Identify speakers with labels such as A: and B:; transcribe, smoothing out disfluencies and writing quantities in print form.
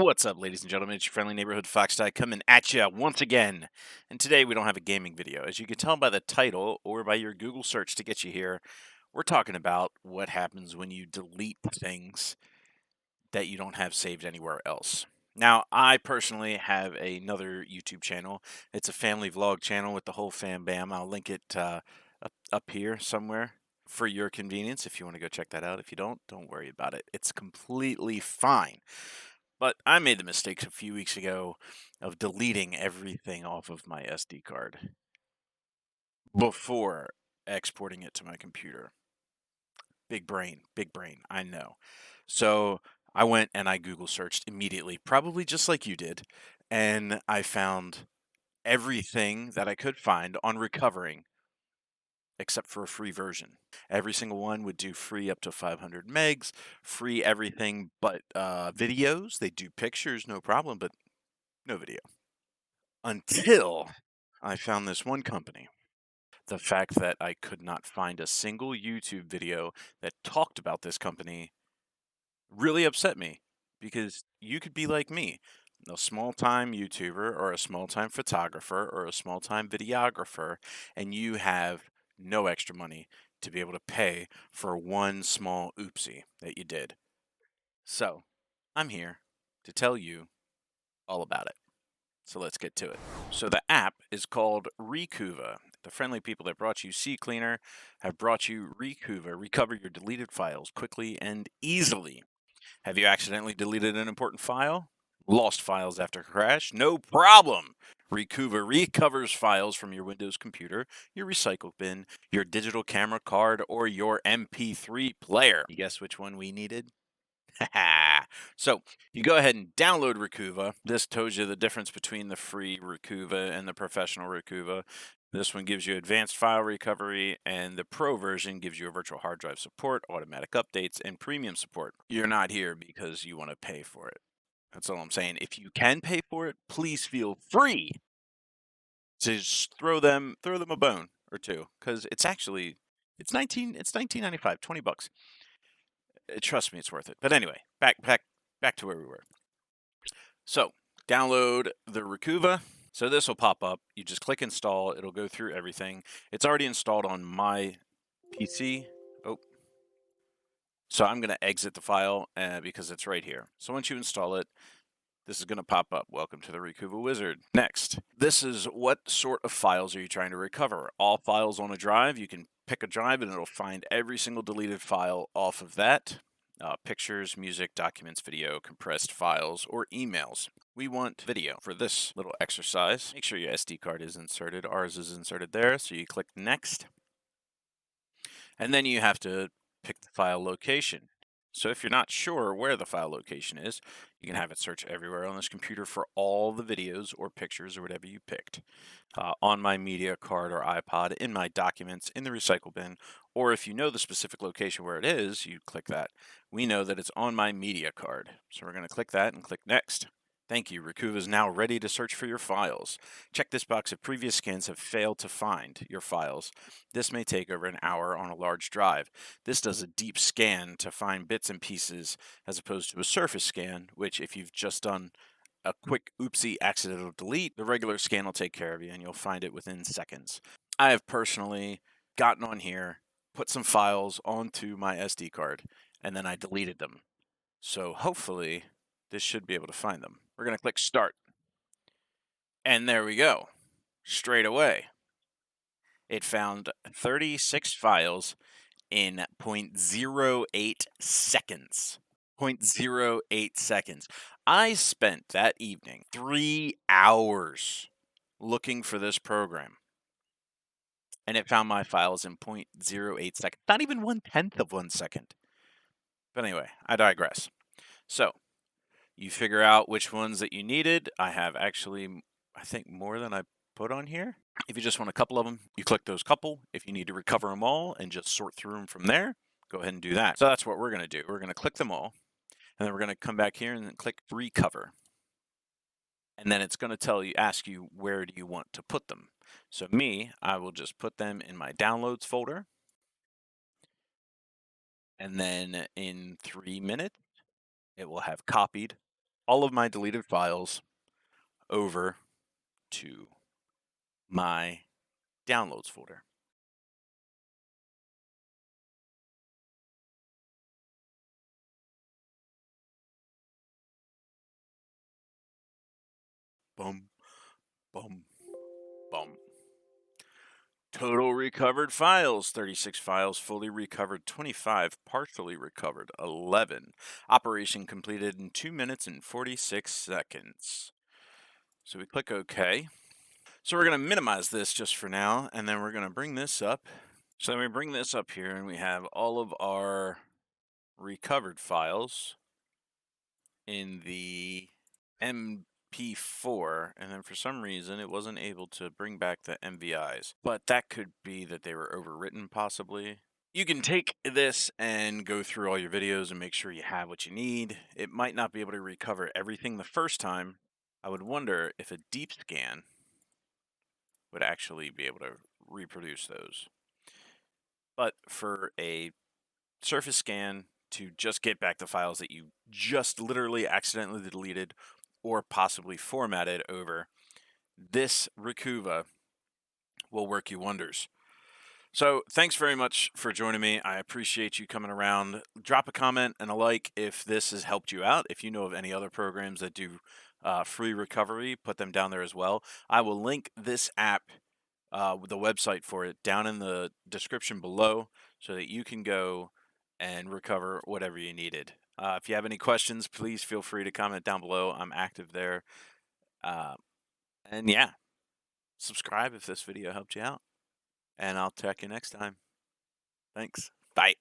A: What's up, ladies and gentlemen? It's your friendly neighborhood Fox Guy coming at you once again. And today we don't have a gaming video. As you can tell by the title or by your Google search to get you here, we're talking about what happens when you delete things that you don't have saved anywhere else. Now, I personally have another YouTube channel. It's a family vlog channel with the whole fam bam. I'll link it up here somewhere for your convenience if you want to go check that out. If you don't worry about it. It's completely fine. But I made the mistake a few weeks ago of deleting everything off of my SD card before exporting it to my computer. Big brain, I know. So I went and I Google searched immediately, probably just like you did, and I found everything that I could find on recovering except for a free version. Every single one would do free up to 500 megs, free everything but videos. They do pictures, no problem, but no video. Until I found this one company. The fact that I could not find a single YouTube video that talked about this company really upset me because you could be like me, a small time YouTuber or a small time photographer or a small time videographer, and you have no extra money to be able to pay for one small oopsie that you did. So I'm here to tell you all about it. So let's get to it. So the app is called Recuva. The friendly people that brought you CCleaner have brought you Recuva. Recover your deleted files quickly and easily. Have you accidentally deleted an important file? Lost files after crash? No problem. Recuva recovers files from your Windows computer, your recycle bin, your digital camera card, or your MP3 player. You guess which one we needed? So you go ahead and download Recuva. This tells you the difference between the free Recuva and the professional Recuva. This one gives you advanced file recovery, and the pro version gives you a virtual hard drive support, automatic updates, and premium support. You're not here because you want to pay for it. That's all I'm saying. If you can pay for it, please feel free to just throw them a bone or two, because it's 19.95, $20. Trust me, it's worth it. But anyway, back to where we were. So download the Recuva. So this will pop up. You just click install. It'll go through everything. It's already installed on my PC. Oh, so I'm going to exit the file because it's right here. So once you install it, this is going to pop up. Welcome to the Recuva Wizard. Next, this is what sort of files are you trying to recover? All files on a drive. You can pick a drive and it'll find every single deleted file off of that. Pictures, music, documents, video, compressed files, or emails. We want video for this little exercise. Make sure your SD card is inserted. Ours is inserted there, so you click Next. And then you have to pick the file location. So if you're not sure where the file location is, you can have it search everywhere on this computer for all the videos or pictures or whatever you picked. On my media card or iPod, in my documents, in the recycle bin, or if you know the specific location where it is, you click that. We know that it's on my media card. So we're going to click that and click Next. Thank you. Recuva is now ready to search for your files. Check this box if previous scans have failed to find your files. This may take over an hour on a large drive. This does a deep scan to find bits and pieces as opposed to a surface scan, which if you've just done a quick oopsie accidental delete, the regular scan will take care of you and you'll find it within seconds. I have personally gotten on here, put some files onto my SD card, and then I deleted them. So hopefully this should be able to find them. We're going to click Start. And there we go. Straight away. It found 36 files in 0.08 seconds. 0.08 seconds. I spent that evening 3 hours looking for this program. And it found my files in 0.08 seconds. Not even 1/10 of 1 second. But anyway, I digress. So you figure out which ones that you needed. I have actually, I think, more than I put on here. If you just want a couple of them, you click those couple. If you need to recover them all and just sort through them from there, go ahead and do that. So that's what we're going to do. We're going to click them all, and then we're going to come back here and then click Recover. And then it's going to ask you where do you want to put them. So I will just put them in my Downloads folder. And then in 3 minutes, it will have copied all of my deleted files over to my downloads folder. Boom, boom, boom. Total recovered files 36 files, fully recovered 25, partially recovered 11. Operation completed in 2 minutes and 46 seconds. So we click OK. So we're going to minimize this just for now, and then we're going to bring this up. So then we bring this up here, and we have all of our recovered files in the MP4, and then for some reason it wasn't able to bring back the MVIs. But that could be that they were overwritten, possibly. You can take this and go through all your videos and make sure you have what you need. It might not be able to recover everything the first time. I would wonder if a deep scan would actually be able to reproduce those. But for a surface scan to just get back the files that you just literally accidentally deleted or possibly formatted over, this Recuva will work you wonders. So thanks very much for joining me. I appreciate you coming around. Drop a comment and a like if this has helped you out. If you know of any other programs that do free recovery, put them down there as well. I will link this app, with the website for it, down in the description below so that you can go and recover whatever you needed. If you have any questions, please feel free to comment down below. I'm active there. Uh, and yeah, subscribe if this video helped you out. And I'll check you next time. Thanks. Bye.